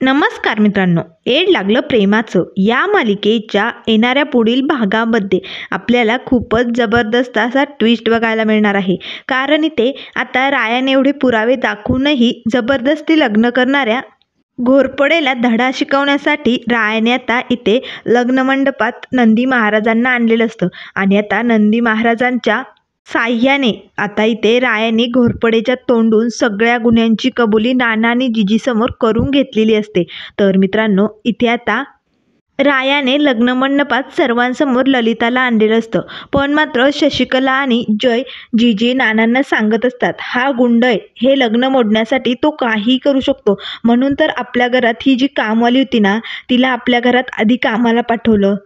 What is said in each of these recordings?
नमस्कार मित्रांनो, एड लागलं प्रेमाचं या मालिकेच्या येणाऱ्या पुढील भागामध्ये आपल्याला खूपच जबरदस्त असा ट्विस्ट बघायला मिळणार आहे. कारण इथे आता रायाने एवढे पुरावे दाखवूनही जबरदस्ती लग्न करणाऱ्या घोरपडेला धडा शिकवण्यासाठी रायाने आता इथे लग्न मंडपात नंदी महाराजांना आणलेलं असतं. आणि आता नंदी महाराजांच्या साह्याने आता इथे रायाने घोरपडेच्या तोंडून सगळ्या गुन्ह्यांची कबुली नाना आणि जिजीसमोर करून घेतलेली असते. तर मित्रांनो, इथे आता रायाने लग्न मंडपात सर्वांसमोर ललिताला आणलेलं असतं. पण मात्र शशिकला आणि जय जीजी नानांना सांगत असतात, हा गुंड आहे, हे लग्न मोडण्यासाठी तो काही करू शकतो. म्हणून तर आपल्या घरात ही जी कामवाली होती ना, तिला आपल्या घरात आधी कामाला पाठवलं,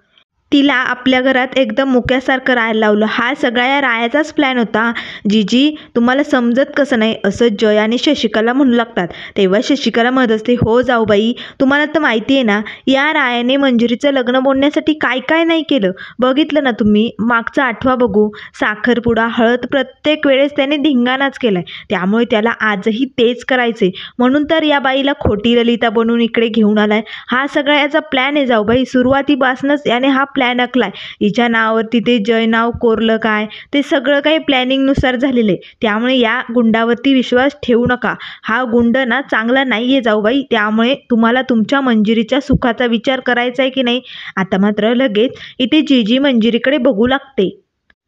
तिला आपल्या घरात एकदम मुक्यासारखं राहायला लावलं. हा सगळा या रायाचाच प्लॅन होता. जीजी, तुम्हाला समजत कसं नाही, असं जय आणि शशिकला म्हणू लागतात. तेव्हा शशिकला म्हणत असते, हो जाऊबाई, तुम्हाला तर माहिती आहे ना, या रायाने मंजिरीचं लग्न मोडण्यासाठी काय काय नाही केलं. बघितलं ना तुम्ही, मागचा आठवा बघू, साखरपुडा, हळद, प्रत्येक वेळेस त्याने धिंगाणाच केलाय. त्यामुळे त्याला आजही तेच करायचे. म्हणून तर या बाईला खोटी ललिता बनवून इकडे घेऊन आलाय. हा सगळा याचा प्लॅन आहे जाऊबाई. सुरुवातीपासूनच याने हा प्लॅन आखलाय. हिच्या नावावरती ते जय नाव कोरलं काय, ते सगळं काही प्लॅनिंगनुसार झालेलं आहे. त्यामुळे या गुंडावरती विश्वास ठेवू नका. हा गुंड ना चांगला नाही आहे जाऊबाई. त्यामुळे तुम्हाला तुमच्या मंजिरीच्या सुखाचा विचार करायचा आहे की नाही. आता मात्र लगेच इथे जीजी मंजिरीकडे बघू लागते.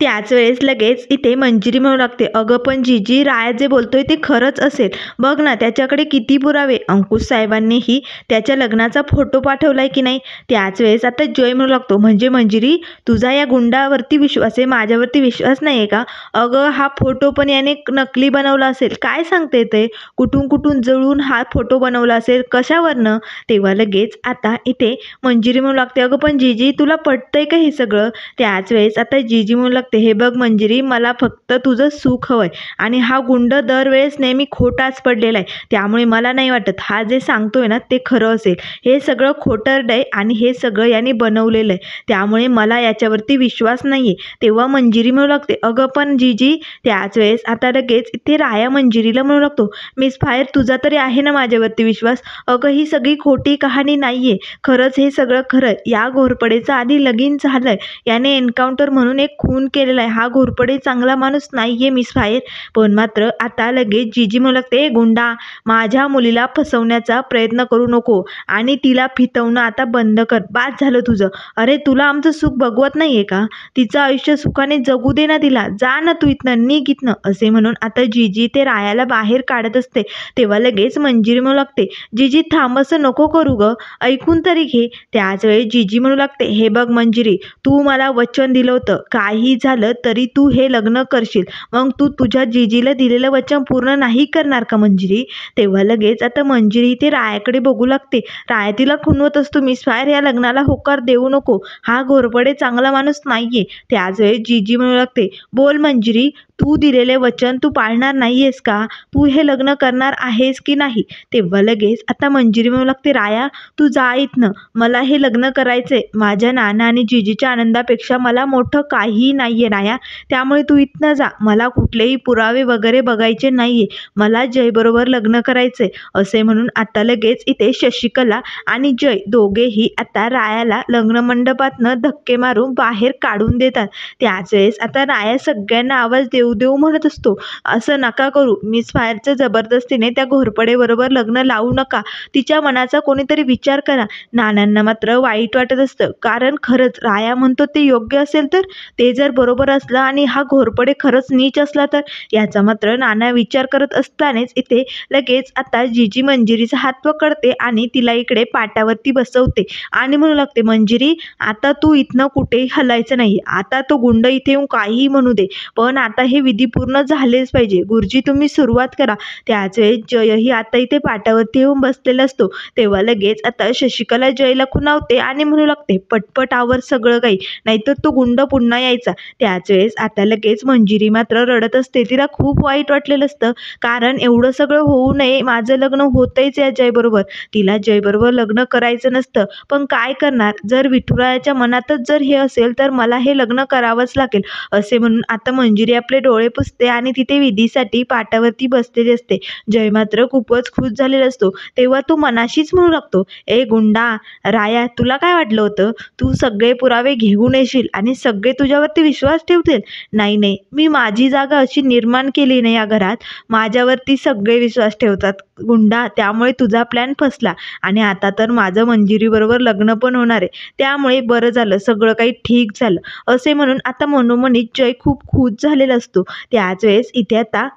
त्याच वेळेस लगेच इथे मंजिरी म्हणू लागते, अगं पण जीजी, राया जे बोलतोय ते खरंच असेल. बघ ना, त्याच्याकडे किती पुरावे. अंकुश साहेबांनीही त्याच्या लग्नाचा फोटो पाठवलाय की नाही. त्याच वेळेस आता जय म्हणू लागतो, म्हणजे मंजिरी, तुझा या गुंडावरती विश्वास आहे, माझ्यावरती विश्वास नाही आहे का. अगं हा फोटो पण याने नकली बनवला असेल. काय सांगते ते, कुठून कुठून जळून हा फोटो बनवला असेल, कशावरनं. तेव्हा लगेच आता इथे मंजिरी म्हणू लागते, अगं पण जीजी, तुला पटतंय का हे सगळं. त्याच वेळेस आता जीजी म्हणू लागते, हे बघ मंजिरी, मला फक्त तुझं सुख हवंय. आणि हा गुंड दरवेळेस नेहमी खोटाच पडलेला आहे. त्यामुळे मला नाही वाटत हा जे सांगतोय ना ते खरं असेल. हे सगळं खोटरड आहे आणि हे सगळं याने बनवलेलं आहे. त्यामुळे मला याच्यावरती विश्वास नाहीये. तेव्हा मंजिरी म्हणू लागते, अगं पण जीजी. त्याच वेळेस आता लगेच इथे राया मंजिरीला म्हणू लागतो, मिस फायर, तुझा तरी आहे ना माझ्यावरती विश्वास. अगं ही सगळी खोटी कहाणी नाहीये, खरंच हे सगळं खरं. या घोरपडेचं आधी लगीन झालंय, याने एन्काउंटर म्हणून एक खून केलेला आहे. हा घोरपडे चांगला माणूस नाहीये मिस फायर. पण मात्र आता लगेच जीजी म्हणू लागते, गुंडा, माझ्या मुलीला फसवण्याचा प्रयत्न करू नको आणि तिला फितवणं आता बंद कर. बाद झालं तुझं. अरे तुला आमचं सुख बघवत नाहीये का. तिचं आयुष्य सुखाने जगू दे ना तिला. जा ना तू इथनं, निघ इथनं, असे म्हणून आता जीजी ते रायाला बाहेर काढत असते. तेव्हा लगेच मंजिरी म्हणू लागते, जीजी थांब, असं नको करू ग, ऐकून तरी घे. त्याच वेळी जीजी म्हणू लागते, हे बघ मंजिरी, तू मला वचन दिलं होतं, काही झालं तरी तू हे लग्न करशील. मग तू तुझ्या जीजीला दिलेलं वचन पूर्ण नाही करणार का मंजिरी. तेव्हा लगेच आता मंजिरी ते रायाकडे बघू लागते. राया तिला खुणवत असतो, मिस फायर, या लग्नाला होकार देऊ नको, हा घोरपडे चांगला माणूस नाहीये. त्याच वेळी जीजी म्हणू लागते, बोल मंजिरी, तू दिलेले वचन तू पाळणार नाहीयेस का. तू हे लग्न करणार आहेस की नाही. तेव्हा लगेच आता मंजिरी म्हणू लागते, राया तू जा इथनं, मला हे लग्न करायचंय. माझ्या नाना आणि जीजीच्या आनंदापेक्षा मला मोठं काही नाहीये राया. त्यामुळे तू इथनं जा. मला कुठलेही पुरावे वगैरे बघायचे नाहीये. मला जय बरोबर लग्न करायचंय. असे म्हणून आता लगेच इथे शशिकला आणि जय दोघेही आता रायाला लग्न मंडपातनं धक्के मारून बाहेर काढून देतात. त्याच वेळेस आता राया सगळ्यांना आवाज देऊ देऊ म्हणत असतो, असं नका करू मिस फायरचं, जबरदस्तीने त्या घोरपडे बरोबर लग्न लावू नका. तिच्या मनाचा कोणीतरी विचार करा. नानांना मात्र वाईट वाटत असतं, कारण खरंच राया म्हणतो ते योग्य असेल तर, ते जर बरोबर असलं आणि हा घोरपडे खरंच नीच असला तर. याचा मात्र नाना विचार करत असतानाच इथे लगेच आता जीजी मंजिरीचा हात पकडते आणि तिला इकडे पाटावरती बसवते आणि म्हणू लागते, मंजिरी, आता तू इथनं कुठेही हलायचं नाही. आता तो गुंड इथे येऊन काहीही म्हणू दे, पण आता हे विधी पूर्ण झालेच पाहिजे. गुरुजी, तुम्ही सुरुवात करा. त्याच वेळेस जयही आता इथे पाटावरती येऊन बसलेला असतो. तेव्हा लगेच आता शशिकला जयला खुणावते आणि म्हणू लागते, पटपट आवर सगळं काही, नाहीतर तो गुंड पुन्हा यायचा. त्याच वेळेस आता लगेच मंजिरी मात्र रडत असते. तिला खूप वाईट वाटलेलं असतं, कारण एवढं सगळं होऊ नये, माझं लग्न होतंयच या जय बरोबर, तिला जय बरोबर लग्न करायचं नसतं. पण काय करणार, जर विठुरायाच्या मनातच जर हे असेल तर मला हे लग्न करावंच लागेल. असे म्हणून आता मंजिरी आपले डोळे पुसते आणि तिथे विधीसाठी पाटावरती बसलेली असते. जय मात्र खूपच खुश झालेला असतो. तेव्हा तो मनाशीच म्हणू लागतो, ए गुंडा राया, तुला काय वाटलं होतं? तू सगळे पुरावे घेऊन येशील आणि सगळे तुझ्यावरती विश्वास ठेवतील? नाही नाही, मी माझी जागा अशी निर्माण केली नाही या घरात. माझ्यावरती सगळे विश्वास ठेवतात गुंडा, त्यामुळे तुझा प्लॅन फसला आणि आता तर माझं मंजिरीबरोबर लग्न पण होणार आहे. त्यामुळे बरं झालं, सगळं काही ठीक झालं. असे म्हणून आता मनोमनी जय खूप खुश झालेला असतो. त्याच वेळेस इथे आता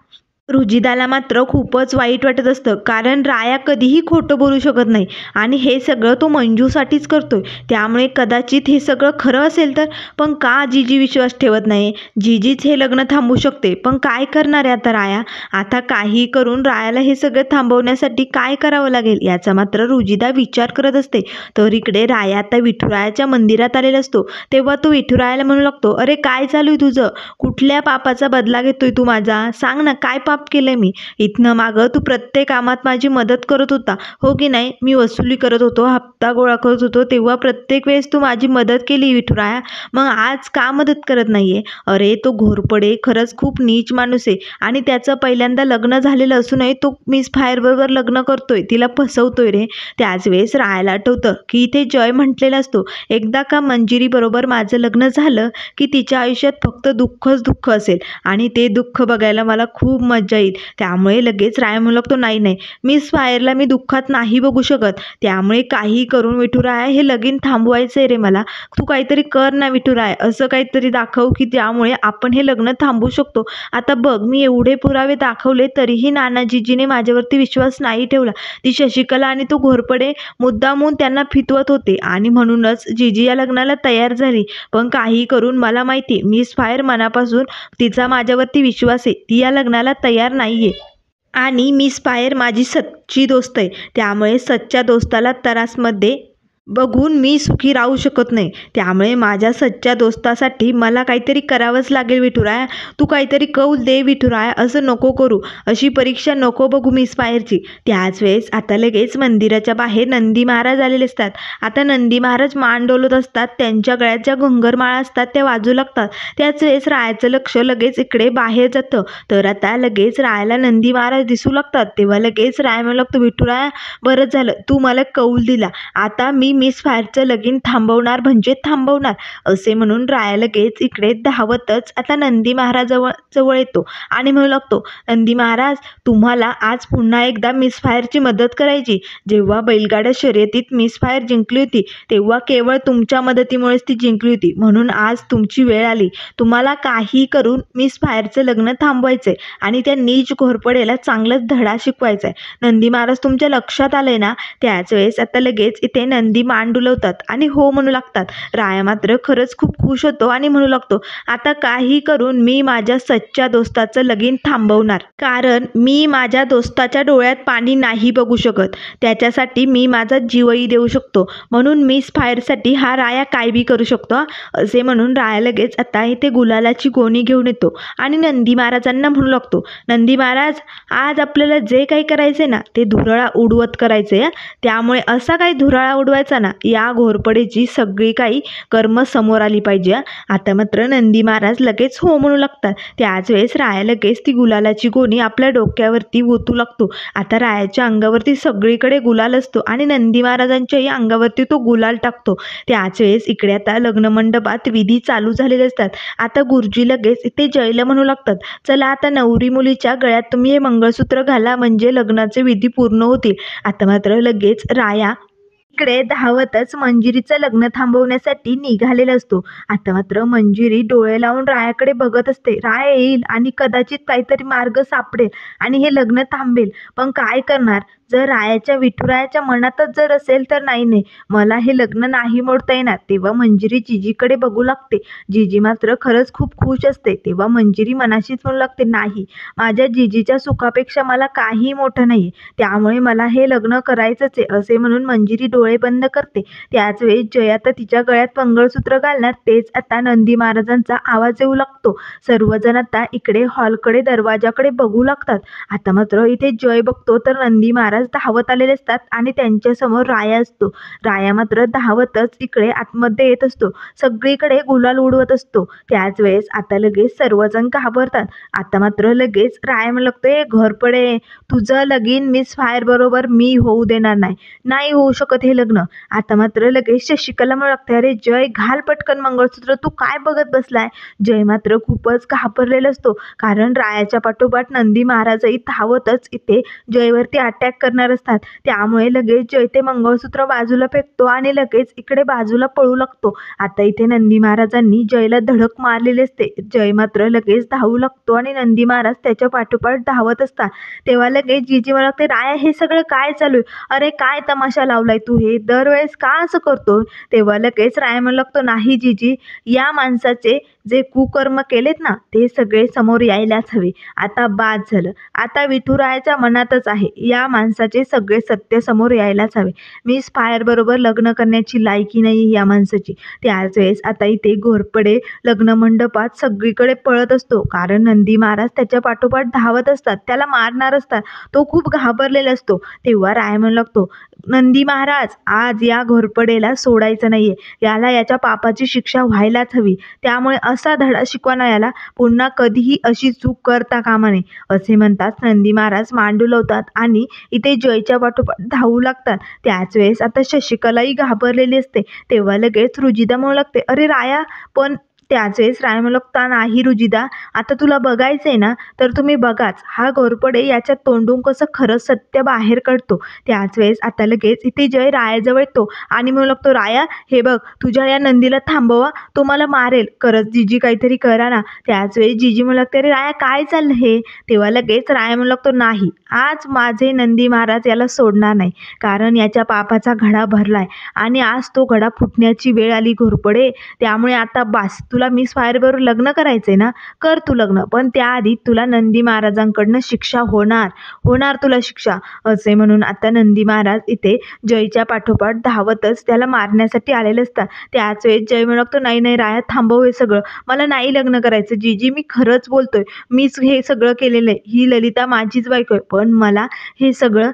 रुजिदाला मात्र खूपच वाईट वाटत असतं, कारण राया कधीही खोटं बोलू शकत नाही आणि हे सगळं तो मंजूसाठीच करतोय. त्यामुळे कदाचित हे सगळं खरं असेल तर. पण का जीजी विश्वास ठेवत नाही? जीजीच हे लग्न थांबवू शकते, पण काय करणार आहे आता राया? आता काही करून रायाला हे सगळं थांबवण्यासाठी काय करावं लागेल याचा मात्र रुजिदा विचार करत असते. तर इकडे राया आता विठुरायाच्या मंदिरात आलेला असतो. तेव्हा तो विठुरायाला म्हणू लागतो, अरे काय चालू आहे तुझं? कुठल्या पापाचा बदला घेतोय तू माझा? सांग ना, काय पाप केलंय मी? इथनं मागं तू प्रत्येक कामात माझी मदत करत होता, हो की नाही? मी वसुली करत होतो, हप्ता गोळा करत होतो, तेव्हा प्रत्येक वेळेस तू माझी मदत केली विठुराया. मग आज का मदत करत नाहीये? अरे तो घोरपडे खरंच खूप नीच माणूस आहे आणि त्याचं पहिल्यांदा लग्न झालेलं असूनही तो मिस फायरबरोबर लग्न करतोय, तिला फसवतोय रे. त्याच वेळेस रायाला आठवतं की इथे जय म्हटलेला असतो, एकदा का मंजिरी बरोबर माझं लग्न झालं की तिच्या आयुष्यात फक्त दुःखच दुःख असेल आणि ते दुःख बघायला मला खूप मजा येईल. त्यामुळे लगेच राया म्हणू लागतो, नाही नाही, मिस फायरला मी दुःखात नाही बघू शकत. त्यामुळे काही करून विठुराया हे लगीन थांबवायचंय रे मला. तू काहीतरी कर ना विठुराया, असं काहीतरी दाखव की त्यामुळे आपण हे लग्न थांबवू शकतो. आता बघ, मी एवढे पुरावे दाखवले तरीही नानाजीजीने माझ्यावरती विश्वास नाही ठेवला. ती शशिकला आणि तो घोरपडे मुद्दामून त्यांना फितवत होते आणि म्हणूनच जीजी या लग्नाला तयार झाली. पण काही करून मला माहिती, मिस फायर मनापासून तिचा माझ्यावरती विश्वास आहे, ती या लग्नाला तयार नाहीये आणि मिस फायर माझी सच्ची दोस्त आहे. त्यामुळे सच्च्या दोस्ताला त्रासमध्ये बघून मी सुखी राहू शकत नाही. त्यामुळे माझ्या सच्च्या दोस्तासाठी मला काहीतरी करावंच लागेल विठुराया. तू काहीतरी कौल दे विठुराया, असं नको करू, अशी परीक्षा नको बघू मिस फायरची. त्याच वेळेस आता लगेच मंदिराच्या बाहेर नंदी महाराज आलेले असतात. आता नंदी महाराज मान डोलत असतात, त्यांच्या गळ्यात ज्या घुंगरमाळा असतात त्या वाजू लागतात. त्याच वेळेस रायाचं लक्ष लगेच इकडे बाहेर जातं. तर आता लगेच रायाला नंदी महाराज दिसू लागतात. तेव्हा लगेच राया म्हणू लागतो, विठुराया बरं झालं तू मला कौल दिला, आता मी मिस फायरचं लगीन थांबवणार म्हणजे थांबवणार. असे म्हणून राया लगेच इकडे धावतच आता नंदी महाराजाजवळ येतो आणि म्हणू लागतो, नंदी महाराज तुम्हाला आज पुन्हा एकदा मिस फायरची मदत करायची. जेव्हा बैलगाड्या शर्यतीत मिस फायर जिंकली होती तेव्हा केवळ तुमच्या मदतीमुळेच ती जिंकली होती, म्हणून आज तुमची वेळ आली. तुम्हाला काही करून मिस फायरचं लग्न थांबवायचंय आणि त्या नीच घोरपडेला चांगलाच धडा शिकवायचा आहे. नंदी महाराज तुमच्या लक्षात आलंय ना? त्याच वेळेस आता लगेच इथे नंदी मान डुलवतात आणि हो म्हणू लागतात. राया मात्र खरंच खूप खुश होतो आणि म्हणू लागतो, आता काही करून मी माझ्या सच्च्या दोस्ताचं लगीन थांबवणार, कारण मी माझ्या दोस्ताच्या डोळ्यात पाणी नाही बघू शकत. त्याच्यासाठी मी माझा जीवही देऊ शकतो, म्हणून मिस फायरसाठी हा राया काय बी करू शकतो. असे म्हणून राया लगेच आता इथे गुलालाची गोणी घेऊन येतो आणि नंदी महाराजांना म्हणू लागतो, नंदी महाराज आज आपल्याला जे काही करायचंय ना ते धुरळा उडवत करायचंय. त्यामुळे असा काही धुराळा उडवायचा ना, या घोरपडेची सगळी काही कर्म समोर आली पाहिजे. आता मात्र नंदी महाराज लगेच हो म्हणू लागतात. त्याच वेळेस राया लगेच ती गुलालाची गोणी आपल्या डोक्यावरती ओतू लागतो. आता रायाच्या अंगावरती सगळीकडे गुलाल असतो आणि नंदी महाराजांच्याही अंगावरती तो गुलाल टाकतो. त्याच वेळेस इकडे आता लग्न मंडपात विधी चालू झालेले असतात. आता गुरुजी लगेच इथे जयला म्हणू लागतात, चला आता नवरी मुलीच्या गळ्यात तुम्ही हे मंगळसूत्र घाला, म्हणजे लग्नाचे विधी पूर्ण होतील. आता मात्र लगेच राया इकडे धावतच मंजिरीचं लग्न थांबवण्यासाठी निघालेला असतो. आता मात्र मंजिरी डोळे लावून रायाकडे बघत असते. राया येईल आणि कदाचित काहीतरी मार्ग सापडेल आणि हे लग्न थांबेल. पण काय करणार? जर रायाच्या विठुरायाच्या मनातच जर असेल तर नाही नाही, मला हे लग्न नाही मोडता येणार. तेव्हा मंजिरी जीजीकडे बघू लागते. जीजी मात्र खरंच खूप खुश असते. तेव्हा मंजिरी मनाशीच म्हणू लागते, नाही, माझ्या जीजीच्या सुखापेक्षा मला काही मोठं नाही, त्यामुळे मला हे लग्न करायचंच आहे. असे म्हणून मंजिरी डोळे बंद करते. त्याच वेळी जय आता तिच्या गळ्यात मंगळसूत्र घालणार, तेच आता नंदी महाराजांचा आवाज येऊ लागतो. सर्वजण आता इकडे हॉलकडे दरवाजाकडे बघू लागतात. आता मात्र इथे जय बघतो तर नंदी महाराज महाराज धावत आलेले असतात आणि त्यांच्यासमोर राया असतो. राया मात्र धावतच इकडे आतमध्ये येत असतो. सगळीकडे गुलाल उडवत असतो. त्याच वेळेस आता लगेच सर्वजण घाबरतात. आता मात्र लगेच राया म्हणू लागतोय, घोरपडे तुझं लगीन मिस फायर बरोबर मी होऊ देणार नाही. नाही होऊ शकत हे लग्न. आता मात्र लगेच शशिकला म्हणू लागते, अरे जय घाल पटकन मंगळसूत्र, तू काय बघत बसलाय. जय मात्र खूपच घाबरलेला असतो, कारण रायाच्या पाठोपाठ नंदी महाराजही धावतच इथे जयवरती अटॅक करणार असतात. त्यामुळे लगेच जय ते मंगळसूत्र बाजूला फेकतो आणि लगेच इकडे बाजूला पळू लागतो. आता इथे नंदी महाराजांनी जयला धडक मारलेली असते. जय मात्र लगेच धावू लागतो आणि नंदी महाराज त्याच्या पाठोपाठ धावत असतात. तेव्हा लगेच जीजी म्हणू लागते, राया हे सगळं काय चालू आहे. अरे काय तमाशा लावलाय तू, हे दरवेळेस का असं करतो. तेव्हा लगेच राया म्हणू लागतो, नाही जीजी, या माणसाचे जे कुकर्म केलेत ना ते सगळे समोर यायलाच हवे. आता बाद झालं. आता विठुरायाच्या मनातच आहे, या माणसाचे सगळे सत्य समोर यायलाच हवे. मिस फायर बरोबर लग्न करण्याची लायकी नाही या माणसाची. त्याच वेळेस आता इथे घोरपडे लग्न मंडपात सगळीकडे पळत असतो, कारण नंदी महाराज त्याच्या पाठोपाठ धावत असतात, त्याला मारणार असतात. तो खूप घाबरलेला असतो. तेव्हा राय म्हणू लागतो, नंदी महाराज आज या घोरपडेला सोडायचं नाहीये. याला याच्या पापाची शिक्षा व्हायलाच हवी. त्यामुळे असा धडा शिकवा ना याला, पुन्हा कधीही अशी चूक करता कामा नये. असे म्हणताच नंदी महाराज मांडू लावतात आणि इथे जयच्या पाठोपाठ धावू लागतात. त्याच वेळेस आता शशिकलाही घाबरलेली असते. तेव्हा लगेच रुजिदा म्हणू लागते, अरे राया पण. त्याच वेळेस राय म्हणू लागता, नाही रुजिदा, आता तुला बघायचंय ना तर तुम्ही बघाच. हा घोरपडे याच्या तोंडून कसं खरं सत्य बाहेर काढतो. त्याच वेळेस आता लगेच इथे जय रायाजवळ येतो आणि म्हणू लागतो, राया हे बघ, तुझ्या या नंदीला थांबवा, तो मला मारेल. खरंच जीजी काहीतरी करा ना. त्याच वेळेस जीजी म्हणू लागते, अरे राया काय चाललं हे. तेव्हा लगेच राया म्हणू लागतो, नाही, आज माझे नंदी महाराज याला सोडणार नाही, कारण याच्या पापाचा घडा भरलाय आणि आज तो घडा फुटण्याची वेळ आली घोरपडे. त्यामुळे आता बास, तुला मिस फायर बरोबर लग्न करायचंय ना, कर तू लग्न, पण त्याआधी तुला नंदी महाराजांकडनं शिक्षा होणार तुला शिक्षा. असे म्हणून आता नंदी महाराज इथे जयच्या पाठोपाठ धावतच त्याला मारण्यासाठी आलेले असतात. त्याच वेळेस जय म्हणू लागतो, नाही नाही राया, थांबव हे सगळं, मला नाही लग्न करायचं. जीजी मी खरंच बोलतोय, मीच हे सगळं केलेलं आहे. ही ललिता माझीच बायको आहे, पण मला हे सगळं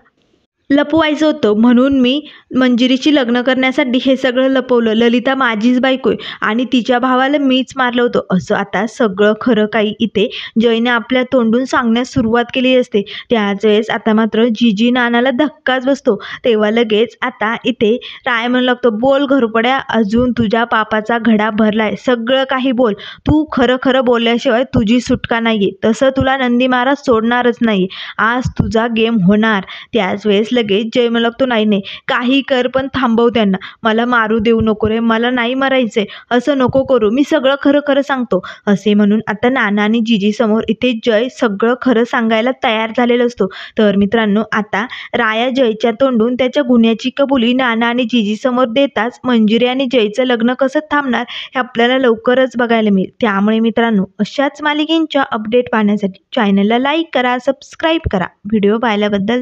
लपवायचं होतं, म्हणून मी मंजिरीची लग्न करण्यासाठी हे सगळं लपवलं. ललिता माझीच बायको आहे आणि तिच्या भावाला मीच मारलं होतं. असं आता सगळं खरं काही इथे जयने आपल्या तोंडून सांगण्यास सुरुवात केली असते. त्याच वेळेस आता मात्र जीजी नानाला धक्काच बसतो. तेव्हा लगेच आता इथे राय म्हणू लागतो, बोल घोरपड्या, अजून तुझ्या पापाचा घडा भरलाय, सगळं काही बोल. तू खरं खरं बोलल्याशिवाय तुझी सुटका नाहीये. तसं तुला नंदी महाराज सोडणारच नाही. आज तुझा गेम होणार. त्याच वेळेस लगेच जय म्हणू लागतो, नाही नाही, काही कर पण थांबव त्यांना, मला मारू देऊ नको रे, मला नाही मरायचंय, असं नको करू, मी सगळं खरं खरं सांगतो. असे म्हणून आता नाना आणि जीजी समोर इथे जय सगळं खरं सांगायला तयार झालेला असतो. तर मित्रांनो, आता राया जयच्या तोंडून त्याच्या गुन्ह्याची कबुली नाना आणि जीजी समोर देताच मंजिरी आणि जयचं लग्न कसं थांबणार हे आपल्याला लवकरच बघायला मिळेल. त्यामुळे मित्रांनो, अशाच मालिकेंच्या अपडेट पाहण्यासाठी चॅनलला लाईक करा, सबस्क्राईब करा. व्हिडिओ पाहिल्याबद्दल